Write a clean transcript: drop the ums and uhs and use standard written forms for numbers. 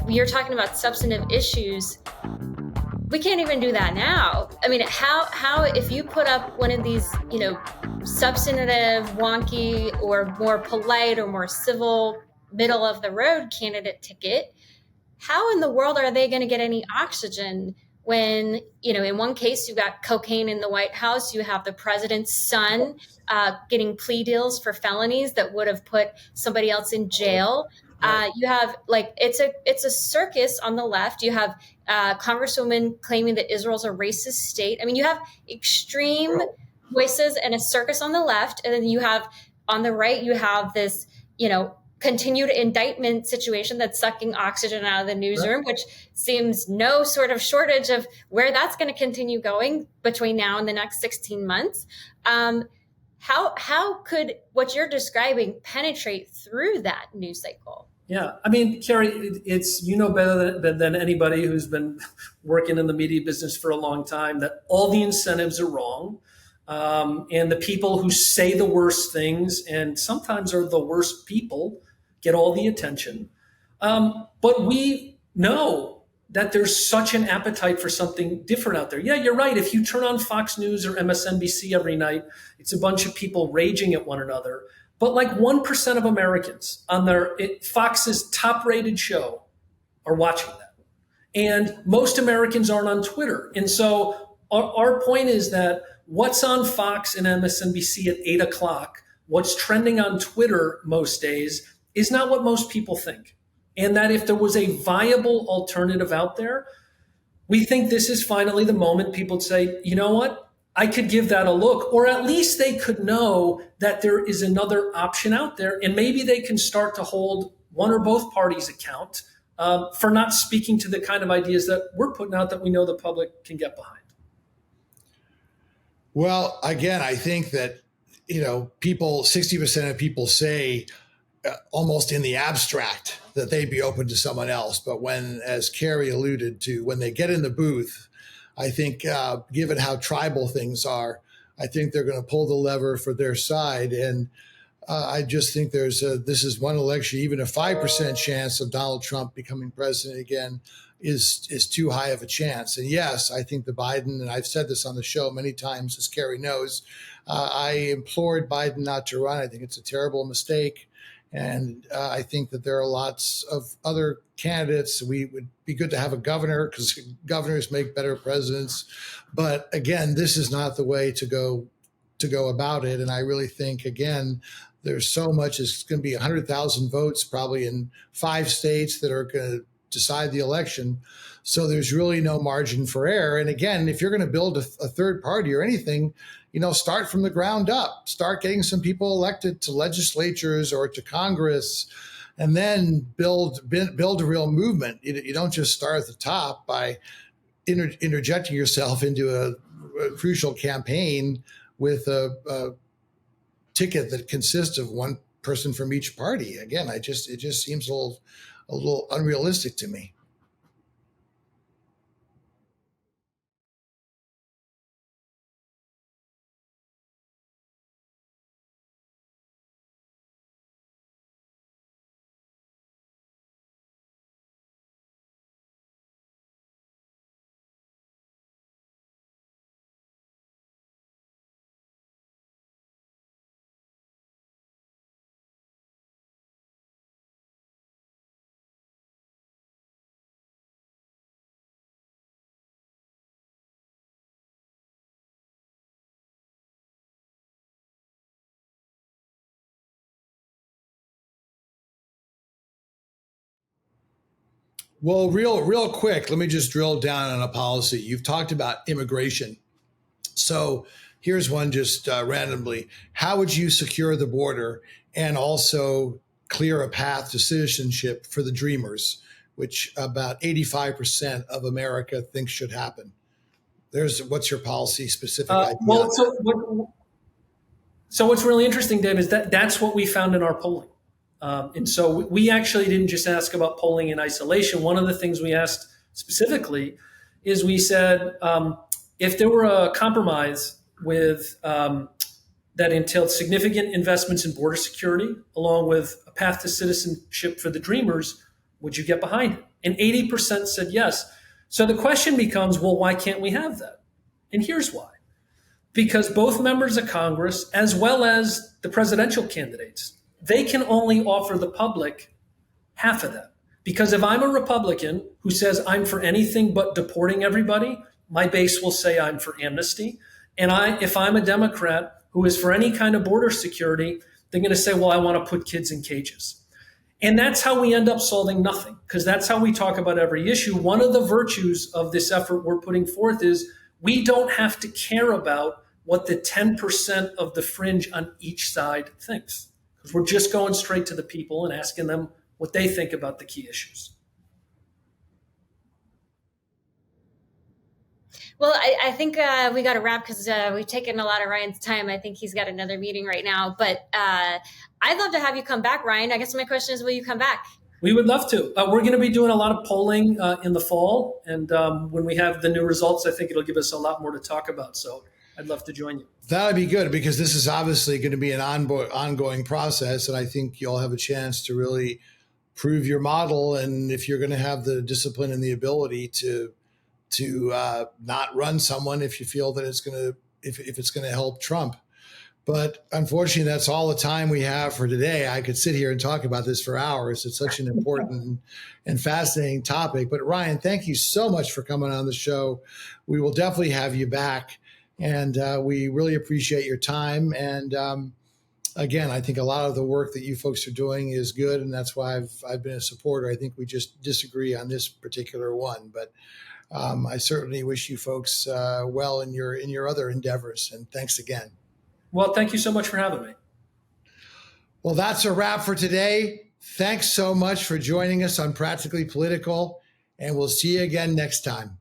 you're talking about substantive issues, we can't even do that now. I mean, how if you put up one of these, substantive, wonky, or more polite or more civil, middle of the road candidate ticket, how in the world are they going to get any oxygen when, in one case, you got cocaine in the White House, you have the president's son getting plea deals for felonies that would have put somebody else in jail. You have it's a circus on the left. You have Congresswoman claiming that Israel's a racist state. I mean, you have extreme voices and a circus on the left, and then you have on the right, you have this, continued indictment situation that's sucking oxygen out of the newsroom, which seems no sort of shortage of where that's going to continue going between now and the next 16 months. How could what you're describing penetrate through that news cycle? Yeah, I mean, Carrie, it's better than anybody who's been working in the media business for a long time that all the incentives are wrong. And the people who say the worst things and sometimes are the worst people get all the attention. But we know that there's such an appetite for something different out there. Yeah, you're right. If you turn on Fox News or MSNBC every night, it's a bunch of people raging at one another. But like 1% of Americans on Fox's top-rated show are watching that. And most Americans aren't on Twitter. And so our point is that what's on Fox and MSNBC at 8 o'clock, what's trending on Twitter most days, is not what most people think. And that if there was a viable alternative out there, we think this is finally the moment people would say, you know what, I could give that a look, or at least they could know that there is another option out there. And maybe they can start to hold one or both parties account for not speaking to the kind of ideas that we're putting out that we know the public can get behind. Well, again, I think that, 60% of people say almost in the abstract that they'd be open to someone else. But when, as Carrie alluded to, when they get in the booth, I think given how tribal things are, I think they're going to pull the lever for their side. And I just think this is one election, even a 5% chance of Donald Trump becoming president again is too high of a chance. And yes, I think the Biden, and I've said this on the show many times, as Carrie knows, I implored Biden not to run. I think it's a terrible mistake. And I think that there are lots of other candidates. We would be good to have a governor because governors make better presidents. But again, this is not the way to go about it. And I really think, again, there's so much. It's going to be 100,000 votes probably in 5 states that are going to decide the election. So there's really no margin for error. And again, if you're going to build a third party or anything, start from the ground up, start getting some people elected to legislatures or to Congress, and then build a real movement. You don't just start at the top by interjecting yourself into a crucial campaign with a ticket that consists of one person from each party. Again, it just seems a little unrealistic to me. Well, real quick, let me just drill down on a policy. You've talked about immigration. So here's one just randomly. How would you secure the border and also clear a path to citizenship for the Dreamers, which about 85% of America thinks should happen? What's your policy specific idea? So what's really interesting, Dave, is that's what we found in our polling. And so we actually didn't just ask about polling in isolation. One of the things we asked specifically is we said, if there were a compromise with that entailed significant investments in border security, along with a path to citizenship for the Dreamers, Would you get behind it? And 80% said yes. So the question becomes, well, why can't we have that? And here's why. Because both members of Congress, as well as the presidential candidates, they can only offer the public half of that. Because if I'm a Republican who says I'm for anything but deporting everybody, my base will say I'm for amnesty. And if I'm a Democrat who is for any kind of border security, they're going to say, well, I want to put kids in cages. And that's how we end up solving nothing, because that's how we talk about every issue. One of the virtues of this effort we're putting forth is we don't have to care about what the 10% of the fringe on each side thinks, because we're just going straight to the people and asking them what they think about the key issues. Well, I think we got to wrap because we've taken a lot of Ryan's time. I think he's got another meeting right now. But I'd love to have you come back, Ryan. I guess my question is, will you come back? We would love to. We're going to be doing a lot of polling in the fall. And when we have the new results, I think it'll give us a lot more to talk about. So I'd love to join you. That would be good, because this is obviously going to be an ongoing process. And I think you'll have a chance to really prove your model. And if you're going to have the discipline and the ability to not run someone if you feel that it's going to, if it's going to help Trump. But unfortunately, that's all the time we have for today. I could sit here and talk about this for hours. It's such an important and fascinating topic. But Ryan, thank you so much for coming on the show. We will definitely have you back. And we really appreciate your time. And again, I think a lot of the work that you folks are doing is good. And that's why I've been a supporter. I think we just disagree on this particular one. But I certainly wish you folks well in your other endeavors. And thanks again. Well, thank you so much for having me. Well, that's a wrap for today. Thanks so much for joining us on Practically Political, and we'll see you again next time.